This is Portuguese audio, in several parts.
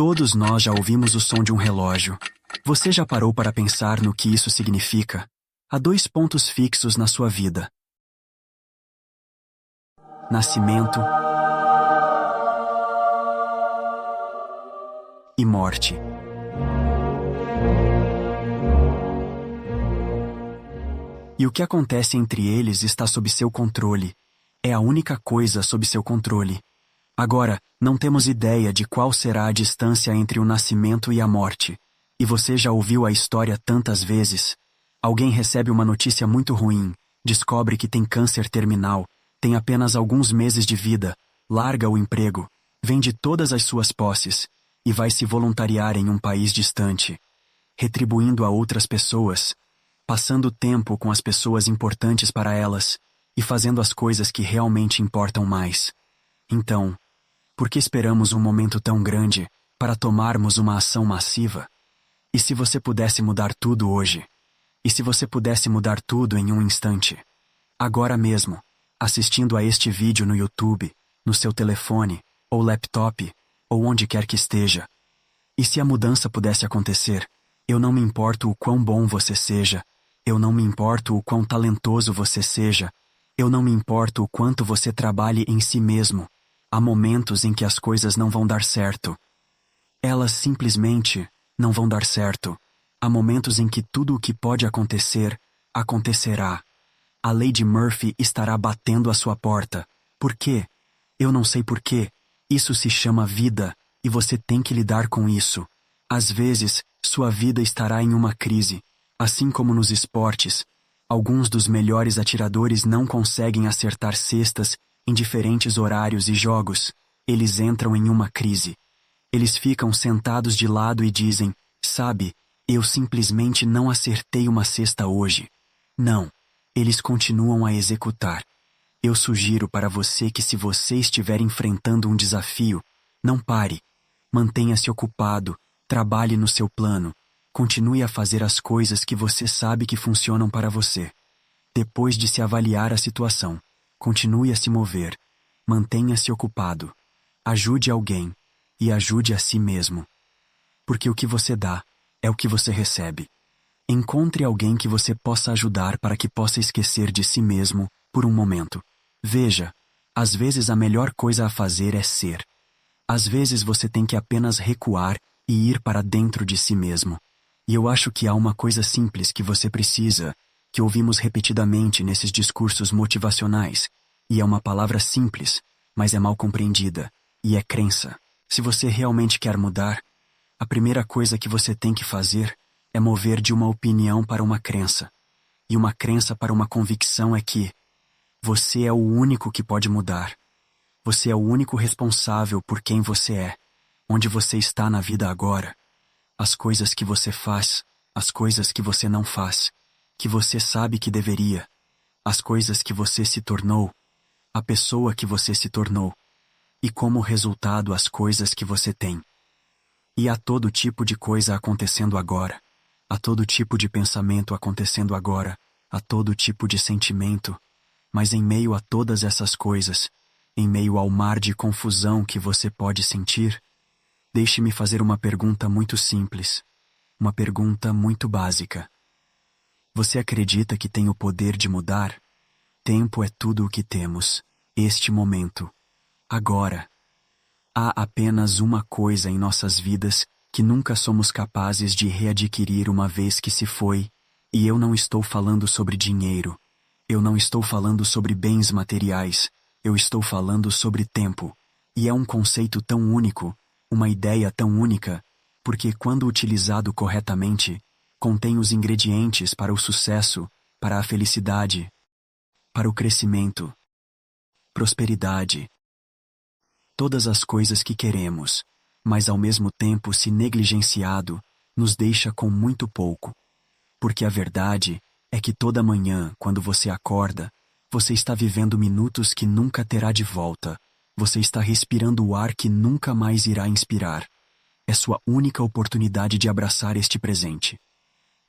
Todos nós já ouvimos o som de um relógio. Você já parou para pensar no que isso significa? Há 2 pontos fixos na sua vida: nascimento e morte. E o que acontece entre eles está sob seu controle. É a única coisa sob seu controle. Agora, não temos ideia de qual será a distância entre o nascimento e a morte. E você já ouviu a história tantas vezes. Alguém recebe uma notícia muito ruim, descobre que tem câncer terminal, tem apenas alguns meses de vida, larga o emprego, vende todas as suas posses e vai se voluntariar em um país distante, retribuindo a outras pessoas, passando tempo com as pessoas importantes para elas e fazendo as coisas que realmente importam mais. Então, por que esperamos um momento tão grande para tomarmos uma ação massiva? E se você pudesse mudar tudo hoje? E se você pudesse mudar tudo em um instante? Agora mesmo, assistindo a este vídeo no YouTube, no seu telefone, ou laptop, ou onde quer que esteja. E se a mudança pudesse acontecer? Eu não me importo o quão bom você seja, eu não me importo o quão talentoso você seja, eu não me importo o quanto você trabalhe em si mesmo. Há momentos em que as coisas não vão dar certo. Elas simplesmente não vão dar certo. Há momentos em que tudo o que pode acontecer, acontecerá. A lei de Murphy estará batendo à sua porta. Por quê? Eu não sei por quê. Isso se chama vida, e você tem que lidar com isso. Às vezes, sua vida estará em uma crise. Assim como nos esportes, alguns dos melhores atiradores não conseguem acertar cestas em diferentes horários e jogos. Eles entram em uma crise. Eles ficam sentados de lado e dizem: sabe, eu simplesmente não acertei uma cesta hoje. Não. Eles continuam a executar. Eu sugiro para você que, se você estiver enfrentando um desafio, não pare. Mantenha-se ocupado, trabalhe no seu plano, continue a fazer as coisas que você sabe que funcionam para você. Depois de se avaliar a situação, continue a se mover, mantenha-se ocupado, ajude alguém e ajude a si mesmo. Porque o que você dá é o que você recebe. Encontre alguém que você possa ajudar para que possa esquecer de si mesmo por um momento. Veja, às vezes a melhor coisa a fazer é ser. Às vezes você tem que apenas recuar e ir para dentro de si mesmo. E eu acho que há uma coisa simples que você precisa, que ouvimos repetidamente nesses discursos motivacionais, e é uma palavra simples, mas é mal compreendida, e é crença. Se você realmente quer mudar, a primeira coisa que você tem que fazer é mover de uma opinião para uma crença. E uma crença para uma convicção é que você é o único que pode mudar. Você é o único responsável por quem você é, onde você está na vida agora. As coisas que você faz, as coisas que você não faz, que você sabe que deveria, as coisas que você se tornou, a pessoa que você se tornou, e como resultado as coisas que você tem. E há todo tipo de coisa acontecendo agora. Há todo tipo de pensamento acontecendo agora. Há todo tipo de sentimento. Mas em meio a todas essas coisas, em meio ao mar de confusão que você pode sentir, deixe-me fazer uma pergunta muito simples. Uma pergunta muito básica. Você acredita que tem o poder de mudar? Tempo é tudo o que temos. Este momento. Agora. Há apenas uma coisa em nossas vidas que nunca somos capazes de readquirir uma vez que se foi, e eu não estou falando sobre dinheiro. Eu não estou falando sobre bens materiais. Eu estou falando sobre tempo. E é um conceito tão único, uma ideia tão única, porque quando utilizado corretamente, contém os ingredientes para o sucesso, para a felicidade, para o crescimento, prosperidade, todas as coisas que queremos, mas ao mesmo tempo, se negligenciado, nos deixa com muito pouco. Porque a verdade é que toda manhã, quando você acorda, você está vivendo minutos que nunca terá de volta. Você está respirando o ar que nunca mais irá inspirar. É sua única oportunidade de abraçar este presente.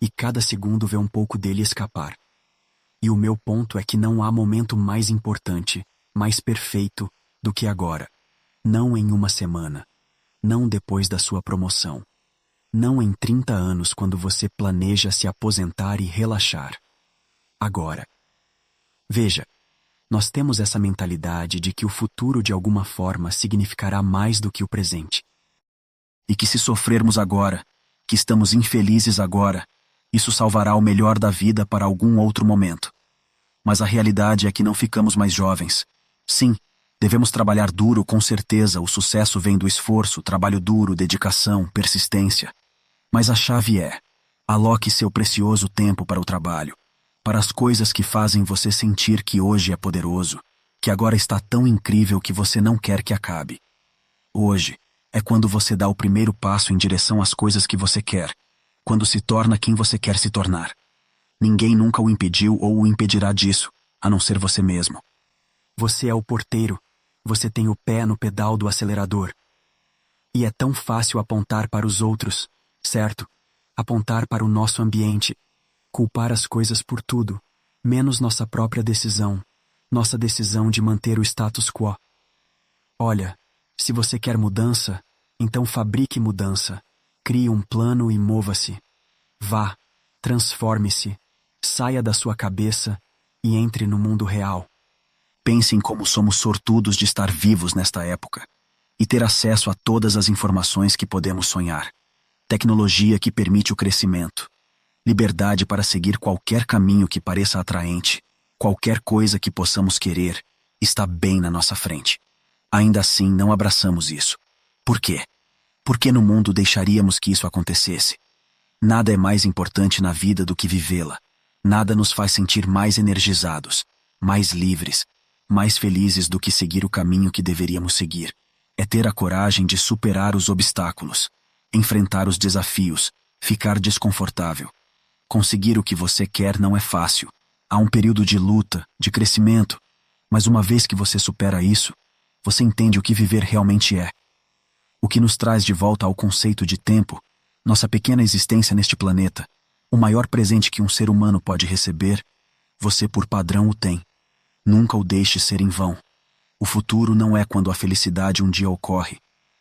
E cada segundo vê um pouco dele escapar. E o meu ponto é que não há momento mais importante, mais perfeito, do que agora. Não em uma semana. não depois da sua promoção. Não em 30 anos quando você planeja se aposentar e relaxar. Agora. Veja, nós temos essa mentalidade de que o futuro de alguma forma significará mais do que o presente. E que se sofrermos agora, que estamos infelizes agora, isso salvará o melhor da vida para algum outro momento. Mas a realidade é que não ficamos mais jovens. Sim, devemos trabalhar duro, com certeza, o sucesso vem do esforço, trabalho duro, dedicação, persistência. Mas a chave é, aloque seu precioso tempo para o trabalho, para as coisas que fazem você sentir que hoje é poderoso, que agora está tão incrível que você não quer que acabe. Hoje é quando você dá o primeiro passo em direção às coisas que você quer, quando se torna quem você quer se tornar. Ninguém nunca o impediu ou o impedirá disso, a não ser você mesmo. Você é o porteiro, você tem o pé no pedal do acelerador. E é tão fácil apontar para os outros, certo? Apontar para o nosso ambiente, culpar as coisas por tudo, menos nossa própria decisão, nossa decisão de manter o status quo. Olha, se você quer mudança, então fabrique mudança, crie um plano e mova-se. Vá, transforme-se, saia da sua cabeça e entre no mundo real. Pense em como somos sortudos de estar vivos nesta época e ter acesso a todas as informações que podemos sonhar. Tecnologia que permite o crescimento. Liberdade para seguir qualquer caminho que pareça atraente. Qualquer coisa que possamos querer está bem na nossa frente. Ainda assim, não abraçamos isso. Por quê? Por que no mundo deixaríamos que isso acontecesse? Nada é mais importante na vida do que vivê-la. Nada nos faz sentir mais energizados, mais livres, mais felizes do que seguir o caminho que deveríamos seguir. É ter a coragem de superar os obstáculos, enfrentar os desafios, ficar desconfortável. Conseguir o que você quer não é fácil. Há um período de luta, de crescimento, mas uma vez que você supera isso, você entende o que viver realmente é. O que nos traz de volta ao conceito de tempo, nossa pequena existência neste planeta, o maior presente que um ser humano pode receber, você por padrão o tem. Nunca o deixe ser em vão. O futuro não é quando a felicidade um dia ocorre.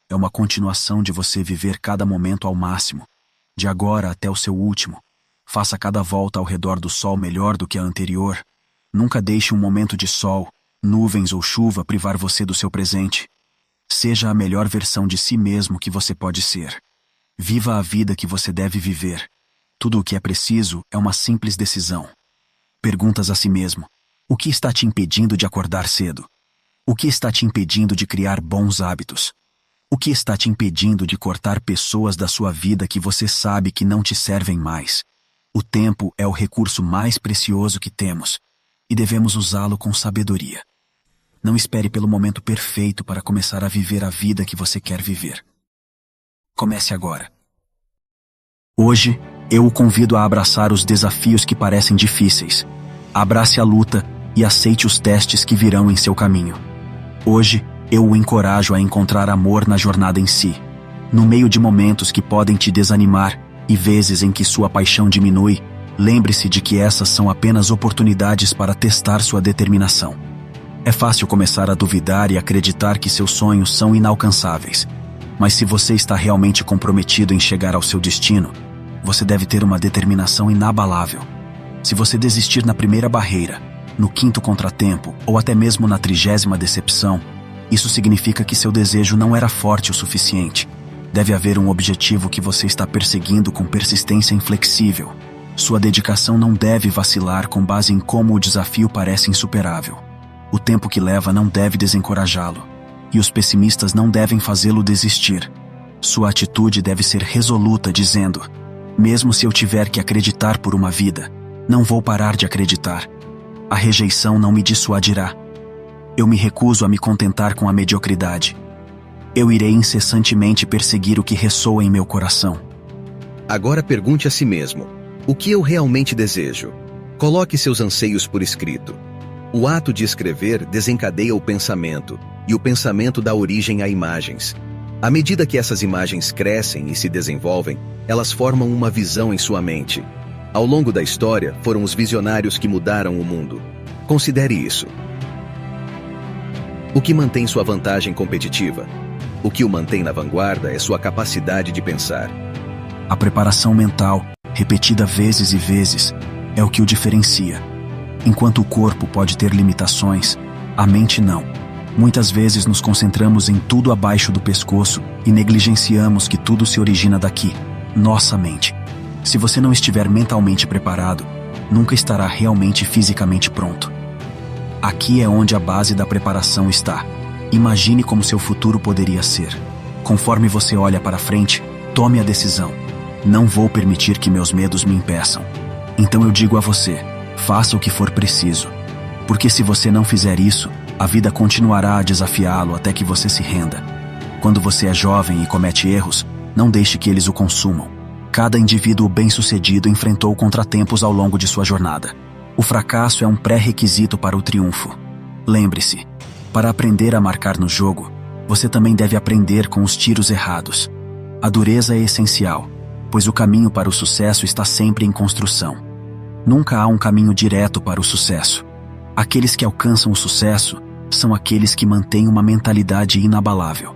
É uma continuação de você viver cada momento ao máximo, de agora até o seu último. Faça cada volta ao redor do sol melhor do que a anterior. Nunca deixe um momento de sol, nuvens ou chuva privar você do seu presente. Seja a melhor versão de si mesmo que você pode ser. Viva a vida que você deve viver. Tudo o que é preciso é uma simples decisão. Perguntas a si mesmo: o que está te impedindo de acordar cedo? O que está te impedindo de criar bons hábitos? O que está te impedindo de cortar pessoas da sua vida que você sabe que não te servem mais? O tempo é o recurso mais precioso que temos, e devemos usá-lo com sabedoria. Não espere pelo momento perfeito para começar a viver a vida que você quer viver. Comece agora. Hoje, eu o convido a abraçar os desafios que parecem difíceis. Abrace a luta e aceite os testes que virão em seu caminho. Hoje, eu o encorajo a encontrar amor na jornada em si. No meio de momentos que podem te desanimar e vezes em que sua paixão diminui, lembre-se de que essas são apenas oportunidades para testar sua determinação. É fácil começar a duvidar e acreditar que seus sonhos são inalcançáveis. Mas se você está realmente comprometido em chegar ao seu destino, você deve ter uma determinação inabalável. Se você desistir na primeira barreira, no 5º contratempo ou até mesmo na 30ª decepção, isso significa que seu desejo não era forte o suficiente. Deve haver um objetivo que você está perseguindo com persistência inflexível. Sua dedicação não deve vacilar com base em como o desafio parece insuperável. O tempo que leva não deve desencorajá-lo, e os pessimistas não devem fazê-lo desistir. Sua atitude deve ser resoluta, dizendo: mesmo se eu tiver que acreditar por uma vida, não vou parar de acreditar. A rejeição não me dissuadirá. Eu me recuso a me contentar com a mediocridade. Eu irei incessantemente perseguir o que ressoa em meu coração. Agora pergunte a si mesmo: o que eu realmente desejo? Coloque seus anseios por escrito. O ato de escrever desencadeia o pensamento, e o pensamento dá origem a imagens. À medida que essas imagens crescem e se desenvolvem, elas formam uma visão em sua mente. Ao longo da história, foram os visionários que mudaram o mundo. Considere isso. O que mantém sua vantagem competitiva? O que o mantém na vanguarda é sua capacidade de pensar. A preparação mental, repetida vezes e vezes, é o que o diferencia. Enquanto o corpo pode ter limitações, a mente não. Muitas vezes nos concentramos em tudo abaixo do pescoço e negligenciamos que tudo se origina daqui, nossa mente. Se você não estiver mentalmente preparado, nunca estará realmente fisicamente pronto. Aqui é onde a base da preparação está. Imagine como seu futuro poderia ser. Conforme você olha para frente, tome a decisão. Não vou permitir que meus medos me impeçam. Então eu digo a você, faça o que for preciso. Porque se você não fizer isso, a vida continuará a desafiá-lo até que você se renda. Quando você é jovem e comete erros, não deixe que eles o consumam. Cada indivíduo bem-sucedido enfrentou contratempos ao longo de sua jornada. O fracasso é um pré-requisito para o triunfo. Lembre-se, para aprender a marcar no jogo, você também deve aprender com os tiros errados. A dureza é essencial, pois o caminho para o sucesso está sempre em construção. Nunca há um caminho direto para o sucesso. Aqueles que alcançam o sucesso são aqueles que mantêm uma mentalidade inabalável.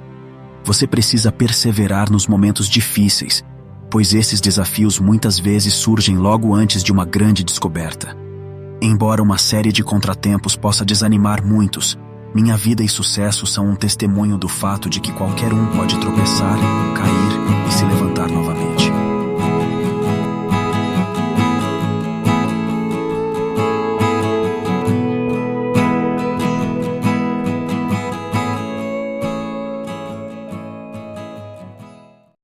Você precisa perseverar nos momentos difíceis, pois esses desafios muitas vezes surgem logo antes de uma grande descoberta. Embora uma série de contratempos possa desanimar muitos, minha vida e sucesso são um testemunho do fato de que qualquer um pode tropeçar, cair e se levantar novamente.